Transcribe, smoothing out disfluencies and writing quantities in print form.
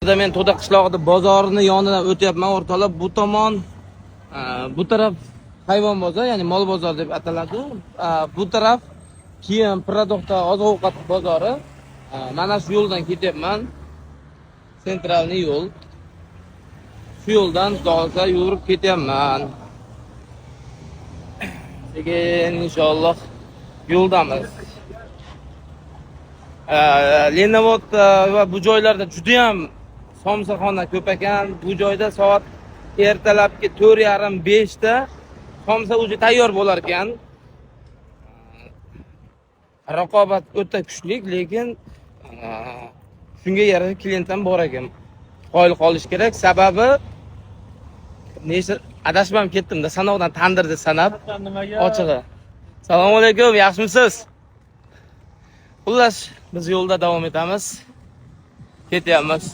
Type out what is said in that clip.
Men To'da qishlog'ida bozorning yonidan o'tyapman, o'rtalab bu tomon, bu taraf hayvon bozor, ya'ni mol bozor deb ataladi. Bu taraf kiyim, produktlar, oziq-ovqat bozori. Mana shu yo'ldan ketyapman. Sentralniy yo'l. Shu yo'ldan qolsa yurib ketyapman. Lekin inshaalloh yo'ldamiz. Leninavod va bu joylarda juda ham somsaxona ko'p ekan. Bu joyda soat ertalabki 4:30-5 da somsa o'zi tayyor bo'lar ekan. Raqobat o'ta kuchli, lekin shunga yarasha klient ham bor ekan. Qoyil qolish kerak. Sababi nechta adashmam ketdim-da, sanoqdan tandirni sanab ochig'i. Assalomu alaykum, yaxshimisiz? Xullas, biz yo'lda davom etamiz. Ketyapmiz.